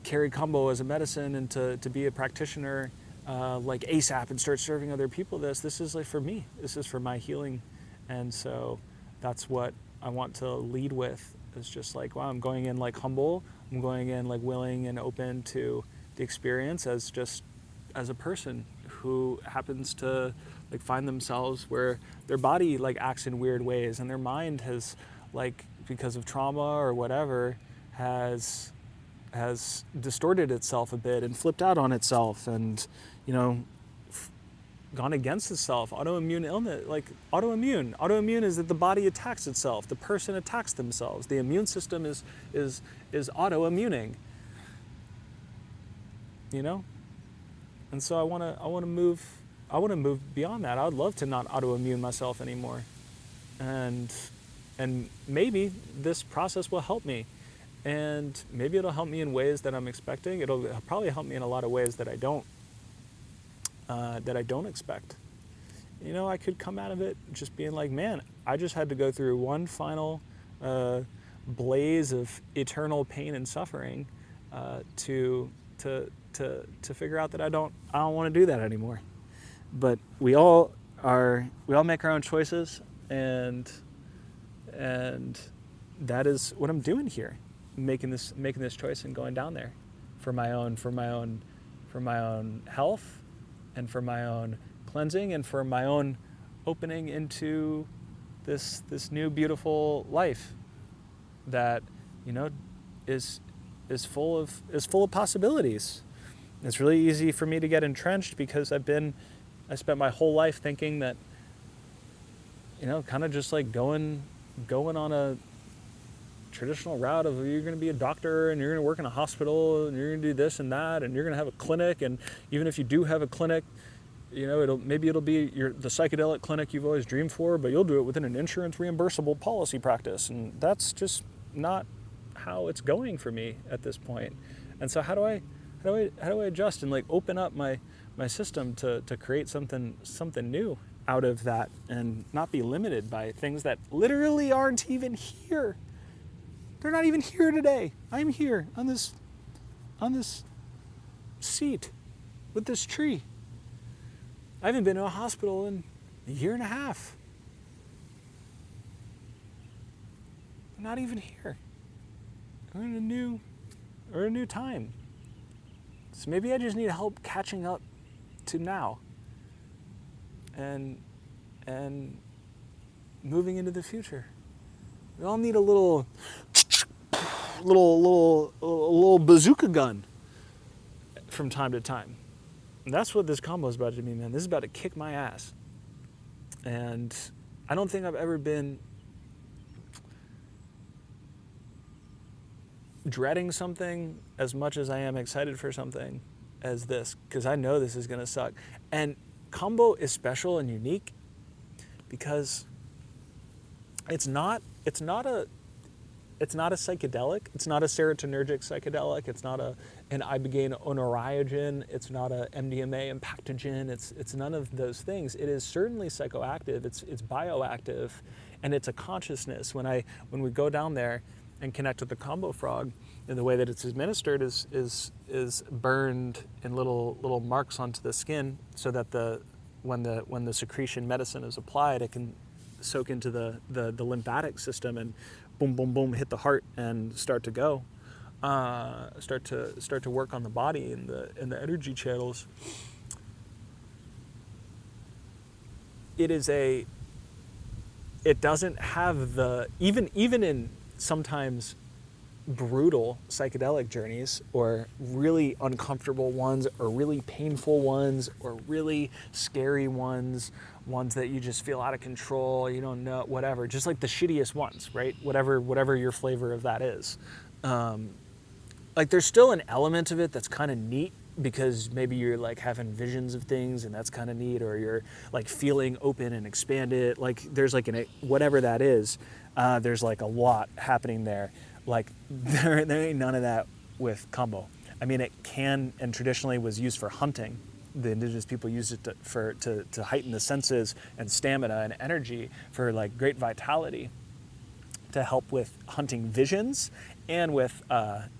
[SPEAKER 1] carry Kambo as a medicine and to be a practitioner ASAP and start serving other people. This is for me. This is for my healing, and so that's what I want to lead with. It's just wow, I'm going in humble. I'm going in willing and open to the experience as a person who happens to find themselves where their body acts in weird ways, and their mind has because of trauma or whatever has distorted itself a bit and flipped out on itself, and gone against itself. Autoimmune illness, autoimmune is that the body attacks itself. The person attacks themselves. The immune system is autoimmuning. And so I want to move beyond that. I would love to not autoimmune myself anymore, and maybe this process will help me, and maybe it'll help me in ways that I'm expecting. It'll probably help me in a lot of ways that I don't expect. I could come out of it just being man, I just had to go through one final blaze of eternal pain and suffering to figure out that I don't want to do that anymore. But we all make our own choices, and that is what I'm doing here, making this choice and going down there for my own health, and for my own cleansing, and for my own opening into this new beautiful life that is full of possibilities. It's really easy for me to get entrenched because I spent my whole life thinking that kind of just going on a traditional route of you're going to be a doctor and you're going to work in a hospital and you're going to do this and that and you're going to have a clinic, and even if you do have a clinic, it'll be the psychedelic clinic you've always dreamed for, but you'll do it within an insurance reimbursable policy practice, and that's just not how it's going for me at this point. And so how do I adjust and open up my system to create something new out of that, and not be limited by things that literally aren't even here. They're not even here today. I'm here on this seat with this tree. I haven't been to a hospital in a year and a half. I'm not even here. We're in a new time. So maybe I just need help catching up to now, and moving into the future. We all need a little bazooka gun from time to time. And that's what this combo is about to be, man. This is about to kick my ass. And I don't think I've ever been dreading something as much as I am excited for something as this, because I know this is going to suck. And Kambo is special and unique because it's not a psychedelic. It's not a serotonergic psychedelic. It's not an ibogaine onoroyogen. It's not a MDMA impactogen. It's none of those things. It is certainly psychoactive. It's bioactive, and it's a consciousness. When we go down there and connect with the Kambo frog, and the way that it's administered is burned in little marks onto the skin, so that when the secretion medicine is applied, it can soak into the lymphatic system and boom, boom, boom, hit the heart and start to go, start to work on the body and the energy channels. It doesn't have even in sometimes brutal psychedelic journeys, or really uncomfortable ones, or really painful ones, or really scary ones that you just feel out of control, you don't know, whatever, just like the shittiest ones, right? Whatever your flavor of that is. Like there's still an element of it that's kind of neat, because maybe you're like having visions of things and that's kind of neat, or you're like feeling open and expanded. Like there's like whatever that is, there's like a lot happening there. Like there ain't none of that with Kambo. I mean, it can and traditionally was used for hunting. The indigenous people used it to heighten the senses and stamina and energy for like great vitality, to help with hunting visions and with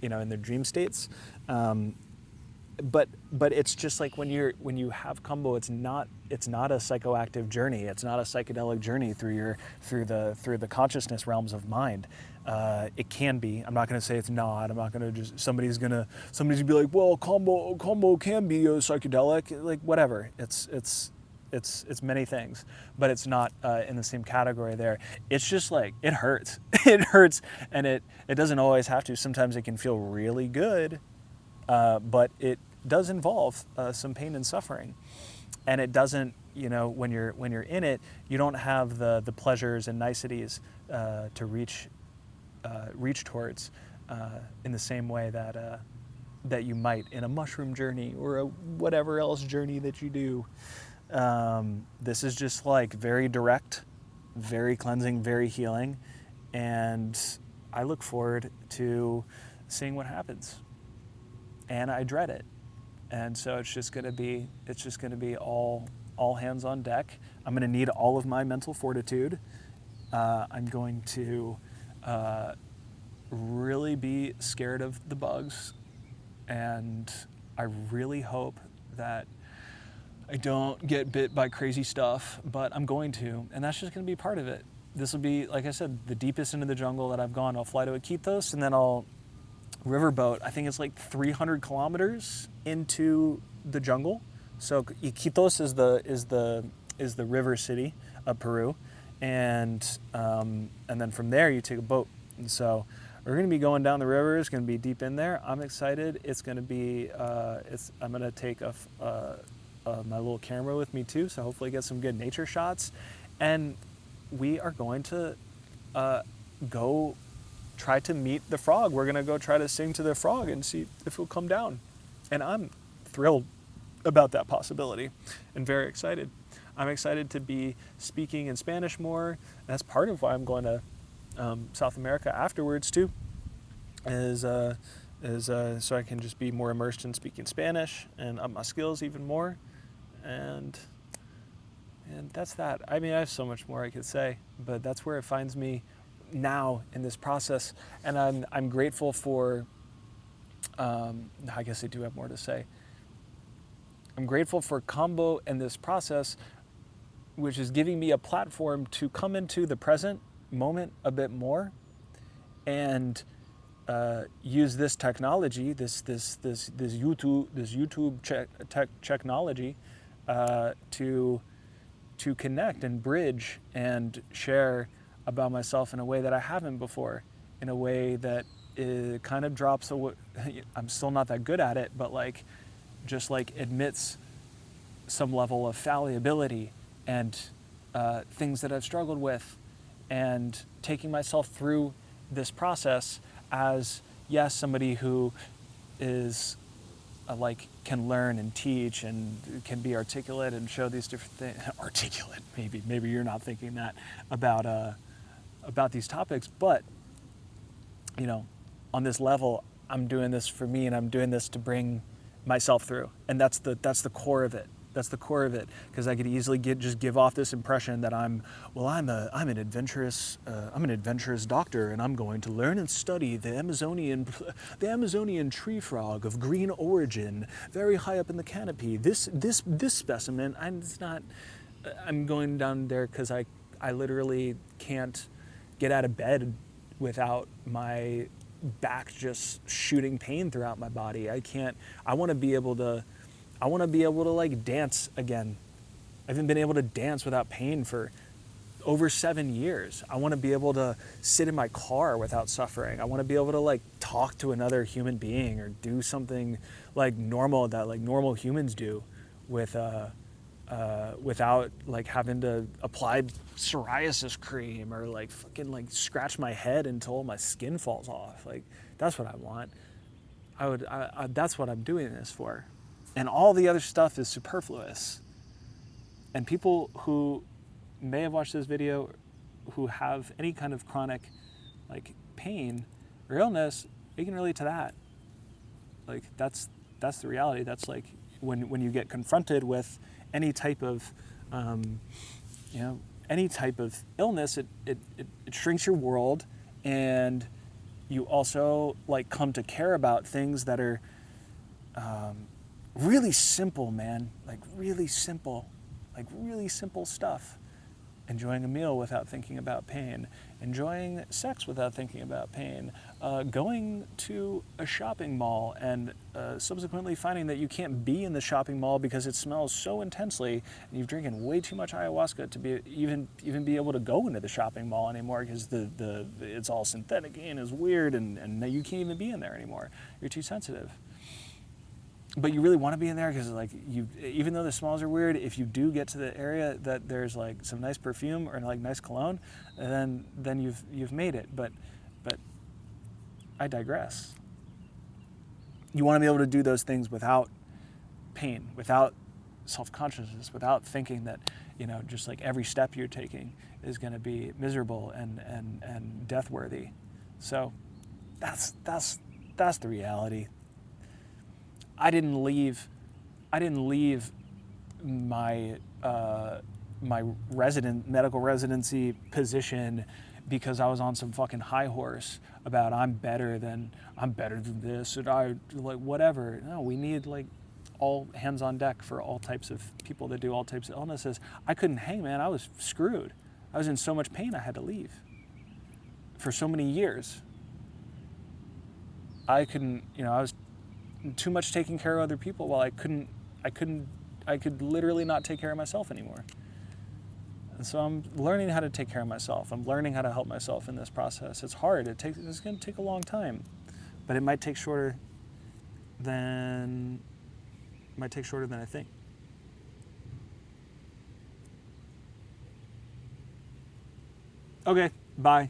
[SPEAKER 1] in their dream states. But it's just like when you have Kambo, it's not a psychoactive journey. It's not a psychedelic journey through the consciousness realms of mind. It can be. I'm not going to say it's not. I'm not going to just somebody's gonna be like, well, Kambo can be a psychedelic, like whatever. It's many things, but it's not in the same category there. It's just like, it hurts. It hurts, and it doesn't always have to. Sometimes it can feel really good, but it does involve some pain and suffering. And it doesn't, when you're in it, you don't have the pleasures and niceties to reach towards in the same way that you might in a mushroom journey or a whatever else journey that you do. This is just like very direct, very cleansing, very healing, and I look forward to seeing what happens. And I dread it, and so it's just gonna be all hands on deck. I'm gonna need all of my mental fortitude. I'm going to really be scared of the bugs, and I really hope that I don't get bit by crazy stuff, but I'm going to, and that's just gonna be part of it. This will be, like I said, the deepest into the jungle that I've gone. I'll fly to Iquitos, and then I'll riverboat. I think it's like 300 kilometers into the jungle. So Iquitos is the river city of Peru, and then from there you take a boat. And so we're going to be going down the river. It's going to be deep in there. I'm excited. It's going to be. I'm going to take my little camera with me too, so hopefully get some good nature shots, and we are going to go try to meet the frog. We're gonna go try to sing to the frog and see if he'll come down. And I'm thrilled about that possibility and very excited. I'm excited to be speaking in Spanish more. And that's part of why I'm going to South America afterwards too, is so I can just be more immersed in speaking Spanish and up my skills even more. And that's that. I mean, I have so much more I could say, but that's where it finds me now in this process, and I'm grateful for. I guess I do have more to say. I'm grateful for Kambo and this process, which is giving me a platform to come into the present moment a bit more, and use this technology, this YouTube technology, to connect and bridge and share about myself in a way that I haven't before, in a way that it kind of drops away. I'm still not that good at it, but just admits some level of fallibility and things that I've struggled with, and taking myself through this process as, yes, somebody who is like can learn and teach and can be articulate and show these different things. Articulate, maybe you're not thinking that about these topics, but on this level, I'm doing this for me, and I'm doing this to bring myself through, and that's the core of it. That's the core of it, because I could easily just give off this impression that I'm an adventurous doctor, and I'm going to learn and study the Amazonian tree frog of green origin, very high up in the canopy. This specimen, I'm going down there because I literally can't get out of bed without my back just shooting pain throughout my body. I want to be able to like dance again. I haven't been able to dance without pain for over 7 years. I want to be able to sit in my car without suffering. I want to be able to like talk to another human being or do something like normal that like normal humans do without like having to apply psoriasis cream or like fucking like scratch my head until my skin falls off. Like that's what I want. That's what I'm doing this for. And all the other stuff is superfluous. And people who may have watched this video who have any kind of chronic like pain or illness, they can relate to that. Like that's the reality. That's like when you get confronted with any type of any type of illness, it shrinks your world, and you also like come to care about things that are really simple, man. Like really simple stuff. Enjoying a meal without thinking about pain, enjoying sex without thinking about pain, going to a shopping mall and subsequently finding that you can't be in the shopping mall because it smells so intensely and you've drinking way too much ayahuasca to be even be able to go into the shopping mall anymore because it's all synthetic and is weird and you can't even be in there anymore. You're too sensitive. But you really want to be in there because, like, even though the smells are weird, if you do get to the area that there's like some nice perfume or like nice cologne, then you've made it. But I digress. You want to be able to do those things without pain, without self-consciousness, without thinking that just like every step you're taking is going to be miserable and death-worthy. So that's the reality. I didn't leave my my medical residency position because I was on some fucking high horse about I'm better than this and I like whatever. No, we need like all hands on deck for all types of people that do all types of illnesses. I couldn't hang, man. I was screwed. I was in so much pain I had to leave for so many years. I couldn't, I was too much taking care of other people while I could literally not take care of myself anymore. And so I'm learning how to take care of myself. I'm learning how to help myself in this process. It's hard. It's going to take a long time, but it might take shorter than I think. Okay, bye.